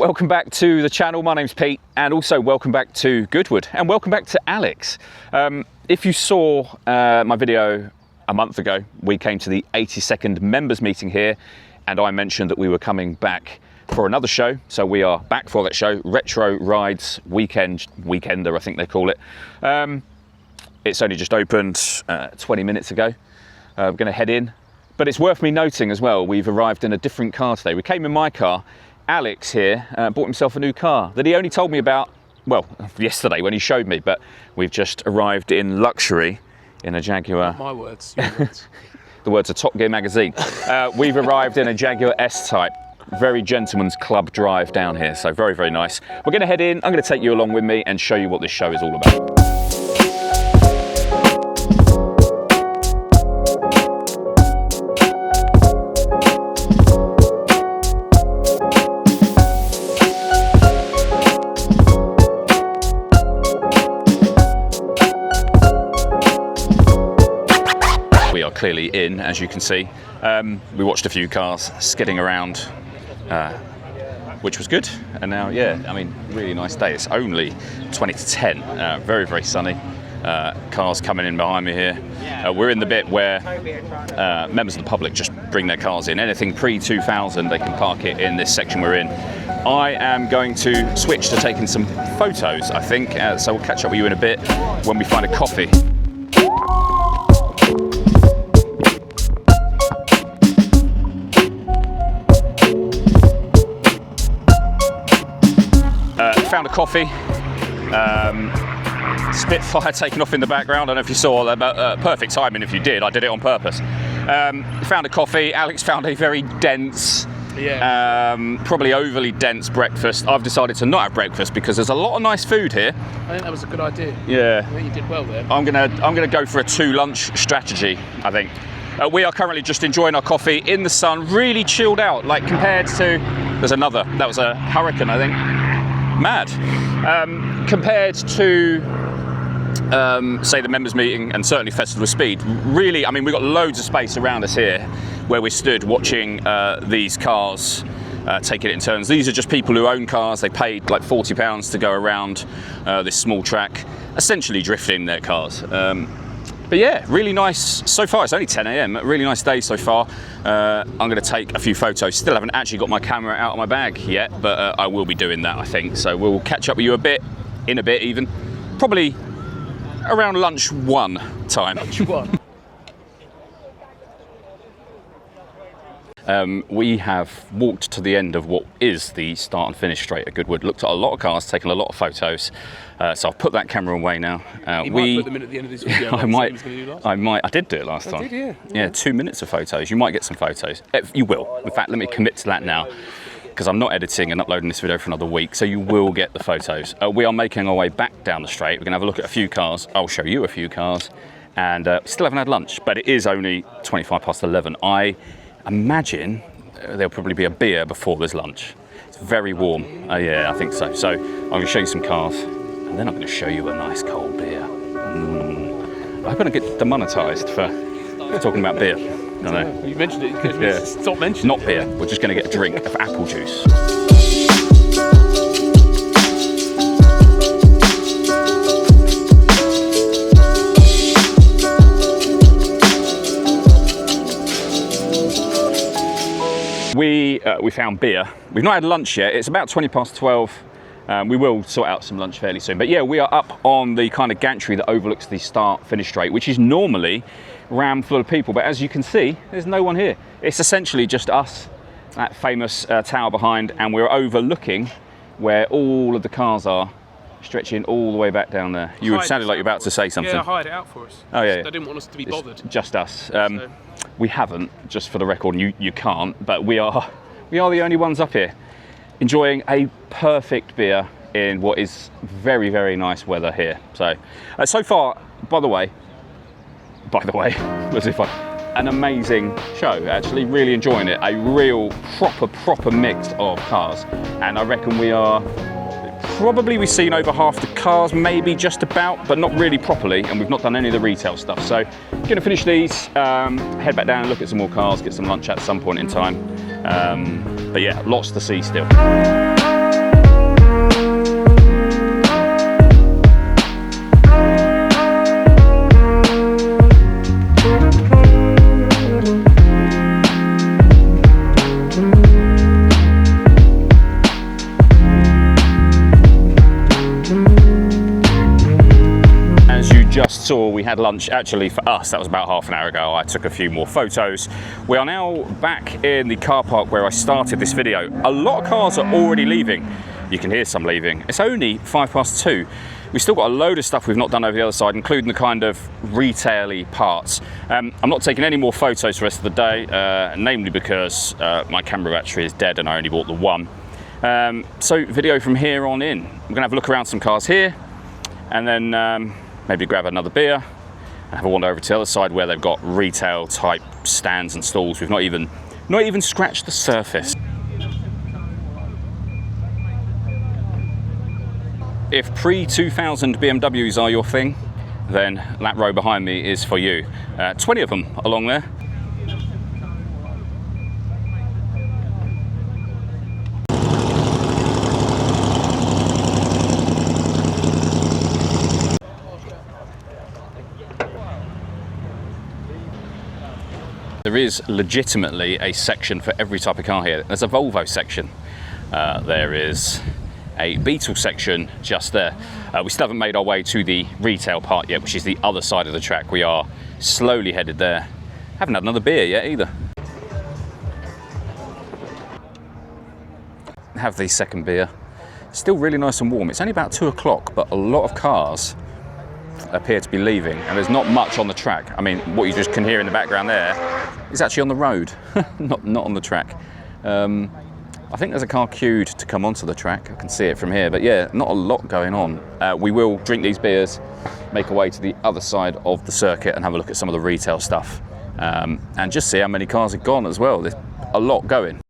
welcome back to the channel. My name's Pete, and also welcome back to Goodwood, and welcome back to Alex. If you saw my video a month ago, we came to the 82nd members meeting here, and I mentioned that we were coming back for another show. So we are back for that show, Rectro Rides Weekender, I think they call it. It's only just opened 20 minutes ago. We're going to head in, but it's worth me noting as well, we've arrived in a different car today. We came in my car. Alex here bought himself a new car that he only told me about, well, yesterday when he showed me, but we've just arrived in luxury in a Jaguar. Not my words, your words. The words of Top Gear magazine. We've arrived in a Jaguar S-Type. Very gentleman's club drive down here, so very, very nice. We're going to head in, I'm going to take you along with me and show you what this show is all about. We are clearly in, as you can see. We watched a few cars skidding around, which was good. And now, yeah, I mean, really nice day. It's only 20 to 10, very, very sunny. Cars coming in behind me here. We're in the bit where members of the public just bring their cars in. Anything pre-2000, they can park it in this section we're in. I am going to switch to taking some photos, I think. So we'll catch up with you in a bit when we find a coffee. Found a coffee, Spitfire taking off in the background. I don't know if you saw that, perfect timing if you did, I did it on purpose. Found a coffee, Alex found a very dense, probably overly dense breakfast. I've decided to not have breakfast because there's a lot of nice food here. I think that was a good idea. Yeah. I think you did well there. I'm gonna go for a 2 lunch strategy, I think. We are currently just enjoying our coffee in the sun, really chilled out, like compared to, there's another, that was a hurricane, I think. Mad. Compared to, say, the members meeting and certainly Festival of Speed, really, I mean, we've got loads of space around us here where we're stood watching these cars taking it in turns. These are just people who own cars. They paid like £40 to go around this small track, essentially drifting their cars. But yeah, really nice so far. It's only 10 AM, really nice day so far. I'm going to take a few photos. Still haven't actually got my camera out of my bag yet, but I will be doing that, I think. So we'll catch up with you in a bit even. Probably around lunch 1 time. Lunch 1. We have walked to the end of what is the start and finish straight at Goodwood. Looked at a lot of cars, taken a lot of photos. So I've put that camera away now. You might put them in at the end of this video. I might. I did do it last time. I did, yeah. Yeah, 2 minutes of photos. You might get some photos. You will. In fact, let me commit to that now, because I'm not editing and uploading this video for another week, so you will get the photos. We are making our way back down the straight. We're going to have a look at a few cars. I'll show you a few cars. And still haven't had lunch, but it is only 11:25. I imagine there'll probably be a beer before there's lunch. It's very warm. Yeah, I think so. So I'm going to show you some cars, and then I'm going to show you a nice cold beer. I hope I don't get demonetised for talking about beer. I don't know. You mentioned it. Yeah. Stop mentioning it. Not beer. We're just going to get a drink of apple juice. We found beer. We've not had lunch yet. It's about 12:20. We will sort out some lunch fairly soon. But yeah, we are up on the kind of gantry that overlooks the start-finish straight, which is normally rammed full of people. But as you can see, there's no one here. It's essentially just us, that famous tower behind, and we're overlooking where all of the cars are, stretching all the way back down there. You sounded like you're about to say something. Yeah, hide it out for us. Oh yeah. They didn't want us to be bothered. It's just us. We haven't, just for the record, and you can't, but we are the only ones up here enjoying a perfect beer in what is very, very nice weather here. So, so far, by the way, as if an amazing show, actually, really enjoying it. A real proper mix of cars, and I reckon we've seen over half the cars, maybe just about, but not really properly, and we've not done any of the retail stuff. So gonna finish these, head back down and look at some more cars, get some lunch at some point in time. But yeah, lots to see still. saw, we had lunch. Actually, for us, that was about half an hour ago. I took a few more photos. We are now back in the car park where I started this video. A lot of cars are already leaving. You can hear some leaving. It's only 2:05. We've still got a load of stuff we've not done over the other side, including the kind of retail-y parts. I'm not taking any more photos for the rest of the day, namely because my camera battery is dead and I only bought the one. So video from here on in. We're gonna have a look around some cars here, and then maybe grab another beer and have a wander over to the other side where they've got retail-type stands and stalls. We've not even scratched the surface. If pre-2000 BMWs are your thing, then that row behind me is for you. 20 of them along there. There is legitimately a section for every type of car here. There's a Volvo section. There is a Beetle section just there. We still haven't made our way to the retail part yet, which is the other side of the track. We are slowly headed there. Haven't had another beer yet either. Have the second beer. Still really nice and warm. It's only about 2 o'clock, but a lot of cars appear to be leaving, and there's not much on the track. I mean, what you just can hear in the background there is actually on the road, not on the track. I think there's a car queued to come onto the track. I can see it from here, but yeah, not a lot going on. We will drink these beers, make our way to the other side of the circuit and have a look at some of the retail stuff, and just see how many cars are gone as well. There's a lot going.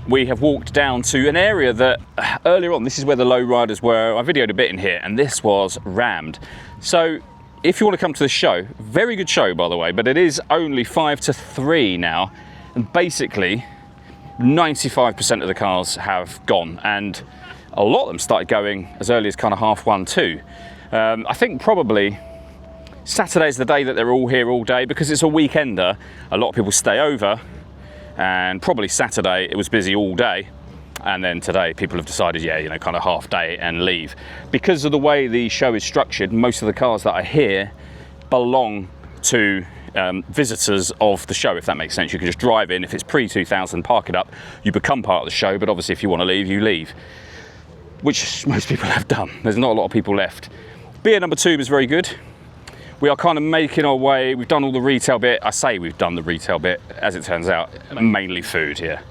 We have walked down to an area that earlier on, this is where the low riders were. I videoed a bit in here and this was rammed. So if you want to come to the show, very good show by the way, but it is only 5 to 3 now. And basically 95% of the cars have gone, and a lot of them started going as early as kind of 1:30, 2. I think probably Saturday's the day that they're all here all day because it's a weekender. A lot of people stay over. And probably Saturday it was busy all day, and then today people have decided, yeah, you know, kind of half day and leave. Because of the way the show is structured, most of the cars that are here belong to visitors of the show, if that makes sense. You can just drive in. If it's pre-2000, park it up, you become part of the show, but obviously if you want to leave, you leave, which most people have done. There's not a lot of people left. Beer number 2 was very good. We are kind of making our way. We've done all the retail bit. I say we've done the retail bit. As it turns out, mainly food here.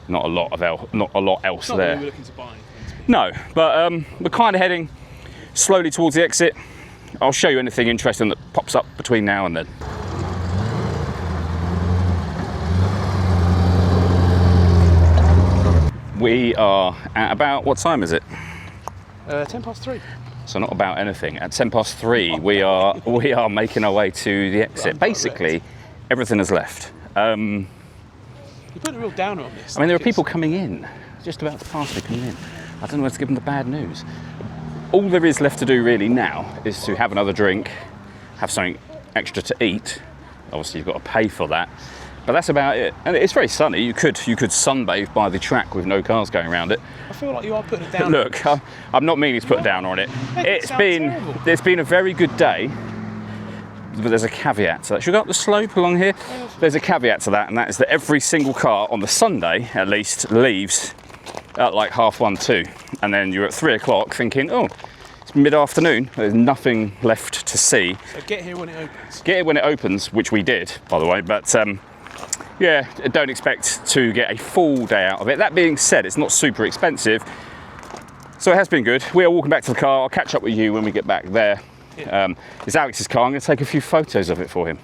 Not a lot else not there. What we were looking to buy. No, but we're kind of heading slowly towards the exit. I'll show you anything interesting that pops up between now and then. We are at about, what time is it? 3:10. So not about anything. At 3:10, we are making our way to the exit. Basically, everything has left. You put a real downer on this. I mean, there are people coming in, just about to pass me coming in. I don't know where to give them the bad news. All there is left to do really now is to have another drink, have something extra to eat. Obviously, you've got to pay for that. But that's about it. And it's very sunny. You could sunbathe by the track with no cars going around it. I feel like you are putting it down. Look, I'm not meaning to put down on it. It's been a very good day, but there's a caveat to that. Should we go up the slope along here? There's a caveat to that, and that is that every single car on the Sunday, at least, leaves at like 1:30, 2. And then you're at 3 o'clock thinking, oh, it's mid-afternoon. There's nothing left to see. So get here when it opens. Get here when it opens, which we did, by the way, but yeah, don't expect to get a full day out of it. That being said, it's not super expensive, so it has been good. We are walking back to the car. I'll catch up with you when we get back there. Yeah. It's Alex's car. I'm going to take a few photos of it for him.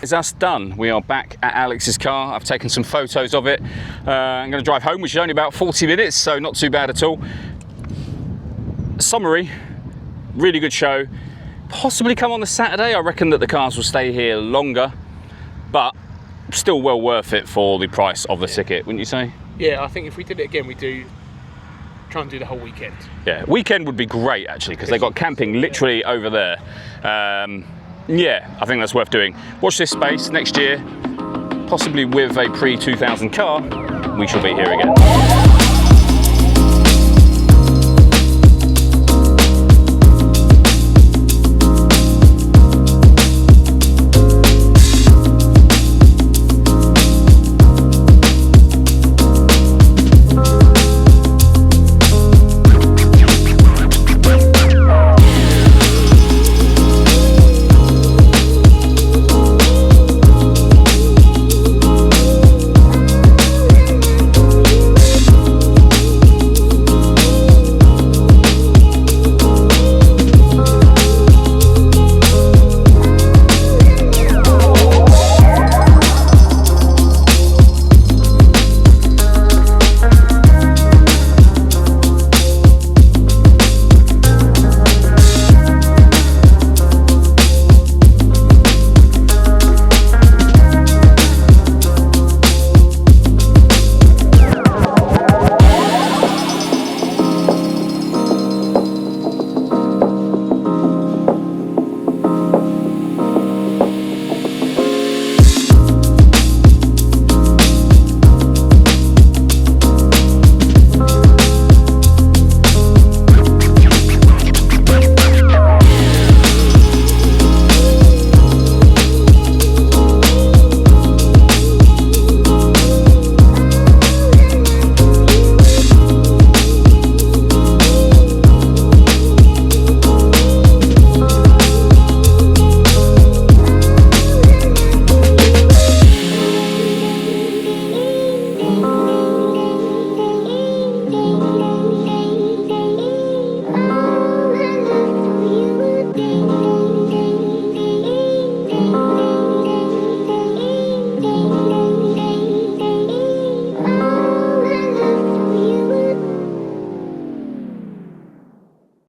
It's us done. We are back at Alex's car. I've taken some photos of it. I'm going to drive home, which is only about 40 minutes, so not too bad at all. Summary, really good show. Possibly come on the Saturday. I reckon that the cars will stay here longer, but still well worth it for the price of the ticket, wouldn't you say? Yeah, I think if we did it again, we'd try and do the whole weekend. Yeah, weekend would be great actually, because they got camping literally over there. Yeah, I think that's worth doing. Watch this space next year. possibly with a pre-2000 car, we shall be here again.